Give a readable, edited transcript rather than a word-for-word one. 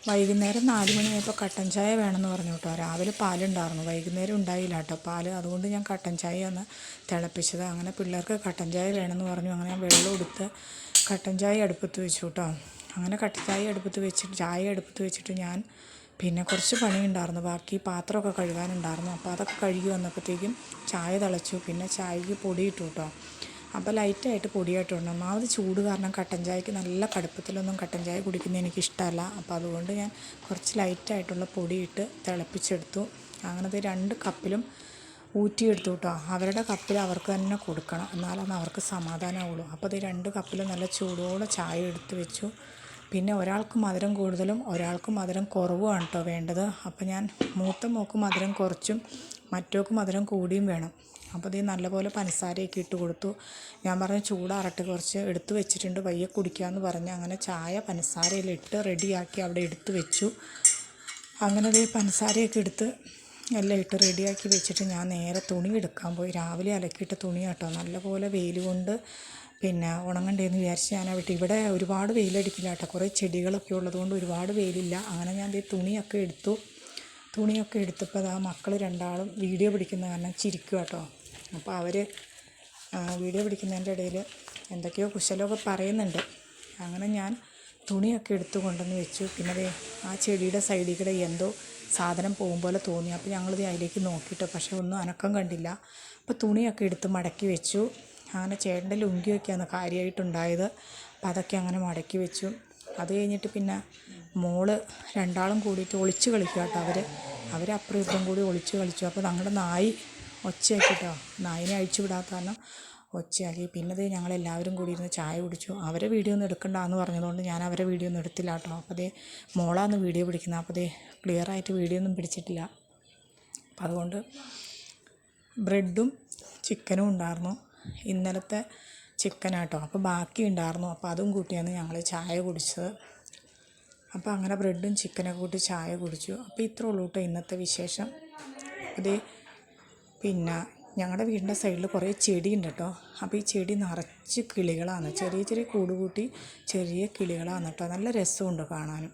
വൈകുന്നേരം 4 മണിയായപ്പോൾ കട്ടൻ ചായ വേണമെന്ന് പറഞ്ഞു കേട്ടോ. രാവിലെ പാലുണ്ടായിരുന്നു, വൈകുന്നേരം ഉണ്ടായില്ല കേട്ടോ പാല്. അതുകൊണ്ട് ഞാൻ കട്ടൻ ചായ ഒന്ന് തിളപ്പിച്ചത്. അങ്ങനെ പിള്ളേർക്ക് കട്ടൻ ചായ വേണമെന്ന് പറഞ്ഞു. അങ്ങനെ ഞാൻ വെള്ളം എടുത്ത് കട്ടൻ ചായ അടുപ്പത്ത് വെച്ചു കേട്ടോ. അങ്ങനെ കട്ടൻ ചായ അടുപ്പത്ത് വെച്ചിട്ട് ഞാൻ പിന്നെ കുറച്ച് പണിയുണ്ടായിരുന്നു, ബാക്കി പാത്രമൊക്കെ കഴുകാനുണ്ടായിരുന്നു. അപ്പോൾ അതൊക്കെ കഴുകി വന്നപ്പോഴത്തേക്കും ചായ തിളച്ചു. പിന്നെ ചായക്ക് പൊടി ഇട്ടു കേട്ടോ. അപ്പോൾ ലൈറ്റായിട്ട് പൊടിയായിട്ടുണ്ട്. ഒന്നാമത് ചൂട് കാരണം കട്ടൻ ചായക്ക് നല്ല കടുപ്പത്തിലൊന്നും കട്ടൻ ചായ കുടിക്കുന്നത് എനിക്കിഷ്ടമല്ല. അപ്പോൾ അതുകൊണ്ട് ഞാൻ കുറച്ച് ലൈറ്റായിട്ടുള്ള പൊടിയിട്ട് തിളപ്പിച്ചെടുത്തു. അങ്ങനത്തെ 2 കപ്പിലും ഊറ്റിയെടുത്തു കേട്ടോ. അവരുടെ കപ്പിൽ അവർക്ക് തന്നെ കൊടുക്കണം, എന്നാലാണ് അവർക്ക് സമാധാനമാവുള്ളൂ. അപ്പോൾ അത് 2 കപ്പിൽ നല്ല ചൂടോടെ ചായ എടുത്ത് വെച്ചു. പിന്നെ ഒരാൾക്ക് മധുരം കൂടുതലും ഒരാൾക്ക് മധുരം കുറവുമാണ് കേട്ടോ വേണ്ടത്. അപ്പോൾ ഞാൻ മൂത്ത മോൾക്ക് മധുരം കുറച്ചും മറ്റോക്ക് മധുരം കൂടിയും വേണം. അപ്പോൾ ഇത് നല്ലപോലെ പഞ്ചസാരയൊക്കെ ഇട്ട് കൊടുത്തു. ഞാൻ പറഞ്ഞു ചൂടാറട്ടെ, കുറച്ച് എടുത്ത് വെച്ചിട്ടുണ്ട്, പയ്യെ കുടിക്കാമെന്ന് പറഞ്ഞ് അങ്ങനെ ചായ പഞ്ചസാരയിലിട്ട് റെഡിയാക്കി അവിടെ എടുത്ത് വെച്ചു. അങ്ങനെ ഇത് പഞ്ചസാരയൊക്കെ എടുത്ത് എല്ലാം ഇട്ട് റെഡിയാക്കി വെച്ചിട്ട് ഞാൻ നേരെ തുണി എടുക്കാൻ പോയി. രാവിലെ അലക്കിയിട്ട് തുണി കേട്ടോ. നല്ലപോലെ വെയിൽ കൊണ്ട് പിന്നെ ഉണങ്ങണ്ടേന്ന് വിചാരിച്ച് ഞാൻ ഇവിടെ ഒരുപാട് വെയിലടിക്കില്ല കേട്ടോ, കുറേ ചെടികളൊക്കെ ഉള്ളതുകൊണ്ട് ഒരുപാട് വെയിലില്ല. അങ്ങനെ ഞാൻ തുണിയൊക്കെ എടുത്തപ്പോൾ ആ മക്കൾ രണ്ടാളും വീഡിയോ പിടിക്കുന്ന കാരണം ചിരിക്കുക കേട്ടോ. അപ്പോൾ അവർ വീഡിയോ പിടിക്കുന്നതിൻ്റെ ഇടയിൽ എന്തൊക്കെയോ കുശലമൊക്കെ പറയുന്നുണ്ട്. അങ്ങനെ ഞാൻ തുണിയൊക്കെ എടുത്ത് കൊണ്ടുവന്ന് വെച്ചു. പിന്നെ ആ ചെടിയുടെ സൈഡിൽ കൂടെ എന്തോ സാധനം പോകും പോലെ തോന്നി. അപ്പോൾ ഞങ്ങളിത് അതിലേക്ക് നോക്കിയിട്ട് പക്ഷേ ഒന്നും അനക്കം കണ്ടില്ല. അപ്പോൾ തുണിയൊക്കെ എടുത്ത് മടക്കി വെച്ചു. അങ്ങനെ ചേട്ടൻ്റെ ലുങ്കിയൊക്കെയാണ് കാര്യമായിട്ടുണ്ടായത്. അപ്പോൾ അതൊക്കെ അങ്ങനെ മടക്കി വെച്ചു. അത് കഴിഞ്ഞിട്ട് പിന്നെ മോള് രണ്ടാളും കൂടിയിട്ട് ഒളിച്ച് കളിക്കുക കേട്ടോ. അവരപ്പുറം ഇപ്പുറം കൂടി ഒളിച്ച് കളിച്ചു. അപ്പോൾ ഞങ്ങളുടെ നായി ഒച്ചയാക്കി കേട്ടോ. നായിനെ അഴിച്ചു വിടാത്ത കാരണം ഒച്ചയാക്കി. പിന്നെ ഞങ്ങളെല്ലാവരും കൂടി ഇരുന്ന് ചായ കുടിച്ചു. അവരെ വീഡിയോ ഒന്നും എടുക്കണ്ടെന്ന് പറഞ്ഞതുകൊണ്ട് ഞാൻ അവരെ വീഡിയോ ഒന്നും എടുത്തില്ല കേട്ടോ. അപ്പോൾ മോളാന്ന് വീഡിയോ പിടിക്കുന്നത്. അപ്പോൾ ക്ലിയറായിട്ട് വീഡിയോ ഒന്നും പിടിച്ചിട്ടില്ല. അപ്പം അതുകൊണ്ട് ബ്രെഡും ചിക്കനും ഉണ്ടായിരുന്നു, ഇന്നലത്തെ ചിക്കനാട്ടോ. അപ്പോൾ ബാക്കി ഉണ്ടായിരുന്നു. അപ്പോൾ അതും കൂട്ടിയാണ് ഞങ്ങൾ ചായ കുടിച്ചത്. അപ്പോൾ അങ്ങനെ ബ്രെഡും ചിക്കനൊക്കെ കൂട്ടി ചായ കുടിച്ചു. അപ്പോൾ ഇത്രേ ഉള്ളൂ കേട്ടോ ഇന്നത്തെ വിശേഷം. പിന്നെ ഞങ്ങളുടെ വീടിൻ്റെ സൈഡിൽ കുറേ ചെടിയുണ്ട് കേട്ടോ. അപ്പോൾ ഈ ചെടി നിറച്ച് കിളികളാണ്, ചെറിയ ചെറിയ കൂട് കൂട്ടി ചെറിയ കിളികളാണ് കേട്ടോ. നല്ല രസമുണ്ട് കാണാനും.